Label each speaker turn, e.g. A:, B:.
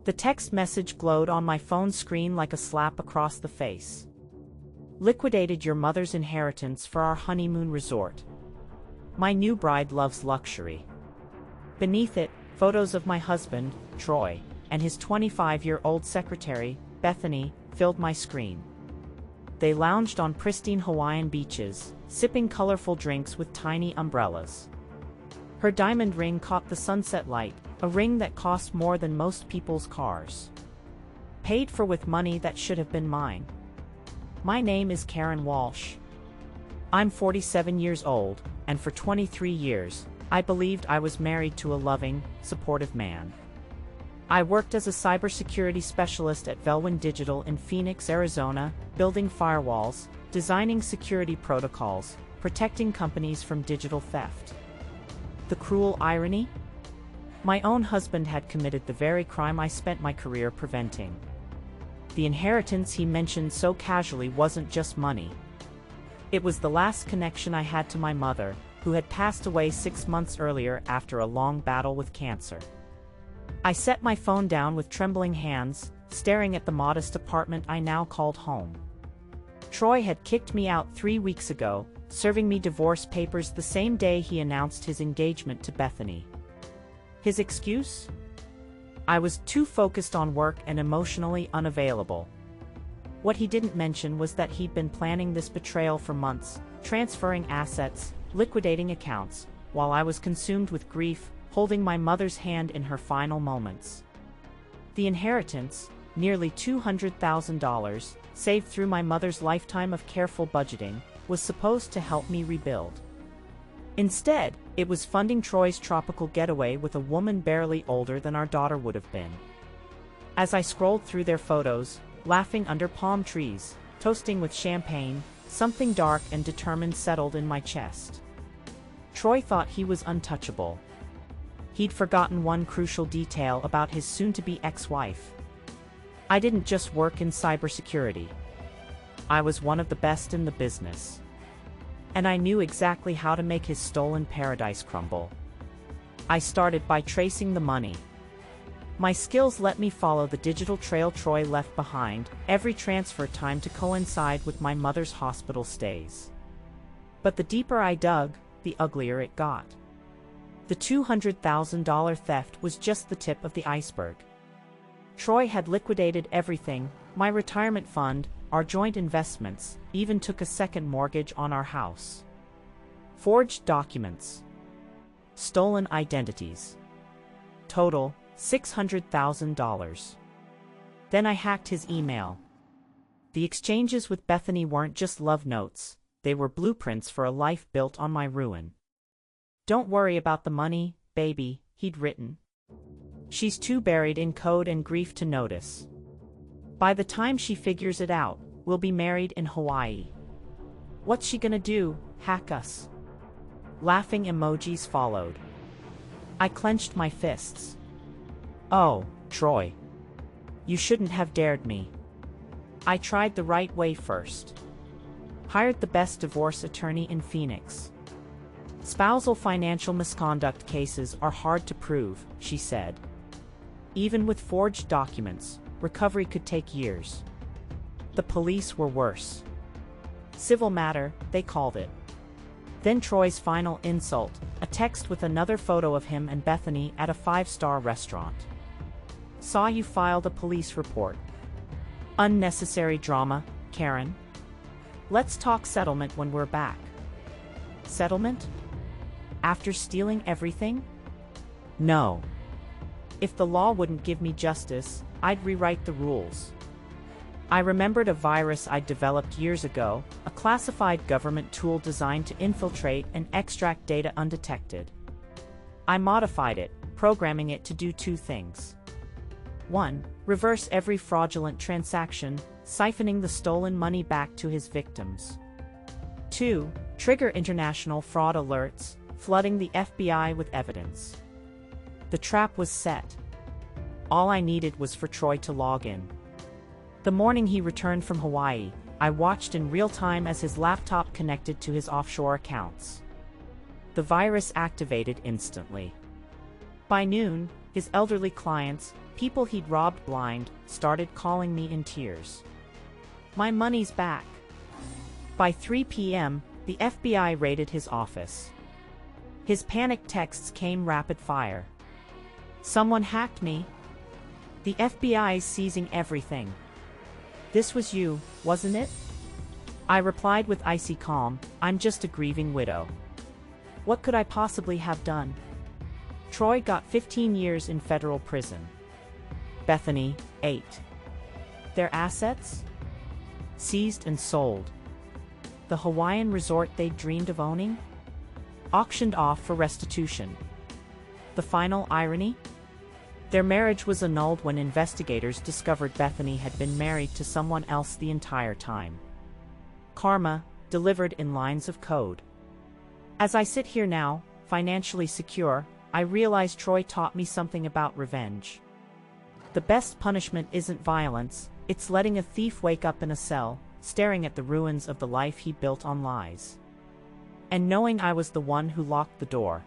A: The text message glowed on my phone screen like a slap across the face. Liquidated your mother's inheritance for our honeymoon resort. My new bride loves luxury. Beneath it, photos of my husband, Troy, and his 25-year-old secretary, Bethany, filled my screen. They lounged on pristine Hawaiian beaches, sipping colorful drinks with tiny umbrellas. Her diamond ring caught the sunset light, a ring that cost more than most people's cars. Paid for with money that should have been mine. My name is Karen Walsh. I'm 47 years old, and for 23 years, I believed I was married to a loving, supportive man. I worked as a cybersecurity specialist at Velwin Digital in Phoenix, Arizona, building firewalls, designing security protocols, protecting companies from digital theft. The cruel irony? My own husband had committed the very crime I spent my career preventing. The inheritance he mentioned so casually wasn't just money. It was the last connection I had to my mother, who had passed away 6 months earlier after a long battle with cancer. I set my phone down with trembling hands, staring at the modest apartment I now called home. Troy had kicked me out 3 weeks ago, serving me divorce papers the same day he announced his engagement to Bethany. His excuse? I was too focused on work and emotionally unavailable. What he didn't mention was that he'd been planning this betrayal for months, transferring assets, liquidating accounts, while I was consumed with grief, holding my mother's hand in her final moments. The inheritance, nearly $200,000, saved through my mother's lifetime of careful budgeting, was supposed to help me rebuild. Instead, it was funding Troy's tropical getaway with a woman barely older than our daughter would have been. As I scrolled through their photos, laughing under palm trees, toasting with champagne, something dark and determined settled in my chest. Troy thought he was untouchable. He'd forgotten one crucial detail about his soon-to-be ex-wife. I didn't just work in cybersecurity. I was one of the best in the business. And I knew exactly how to make his stolen paradise crumble. I started by tracing the money. My skills let me follow the digital trail Troy left behind, every transfer time to coincide with my mother's hospital stays. But the deeper I dug, the uglier it got. The $200,000 theft was just the tip of the iceberg. Troy had liquidated everything: my retirement fund, our joint investments, even took a second mortgage on our house. Forged documents. Stolen identities. Total, $600,000. Then I hacked his email. The exchanges with Bethany weren't just love notes, they were blueprints for a life built on my ruin. "Don't worry about the money, baby," he'd written. "She's too buried in code and grief to notice. By the time she figures it out, we'll be married in Hawaii." What's she gonna do, hack us? Laughing emojis followed. I clenched my fists. Oh, Troy. You shouldn't have dared me. I tried the right way first. Hired the best divorce attorney in Phoenix. "Spousal financial misconduct cases are hard to prove," she said. "Even with forged documents, recovery could take years." The police were worse. Civil matter, they called it. Then Troy's final insult, a text with another photo of him and Bethany at a 5-star restaurant. "Saw you filed a police report. Unnecessary drama, Karen. Let's talk settlement when we're back." Settlement? After stealing everything? No. If the law wouldn't give me justice, I'd rewrite the rules. I remembered a virus I'd developed years ago, a classified government tool designed to infiltrate and extract data undetected. I modified it, programming it to do 2 things. 1. Reverse every fraudulent transaction, siphoning the stolen money back to his victims. 2. Trigger international fraud alerts, flooding the FBI with evidence. The trap was set. All I needed was for Troy to log in. The morning he returned from Hawaii, I watched in real time as his laptop connected to his offshore accounts. The virus activated instantly. By noon, his elderly clients, People he'd robbed blind started calling me in tears. My money's back. By 3 p.m., the FBI raided his office. His panicked texts came rapid fire. Someone hacked me. The FBI's seizing everything. This was you, wasn't it? I replied with icy calm, I'm just a grieving widow. What could I possibly have done? Troy got 15 years in federal prison. Bethany, 8. Their assets? Seized and sold. The Hawaiian resort they dreamed of owning? Auctioned off for restitution. The final irony? Their marriage was annulled when investigators discovered Bethany had been married to someone else the entire time. Karma, delivered in lines of code. As I sit here now, financially secure, I realize Troy taught me something about revenge. The best punishment isn't violence, it's letting a thief wake up in a cell, staring at the ruins of the life he built on lies. And knowing I was the one who locked the door.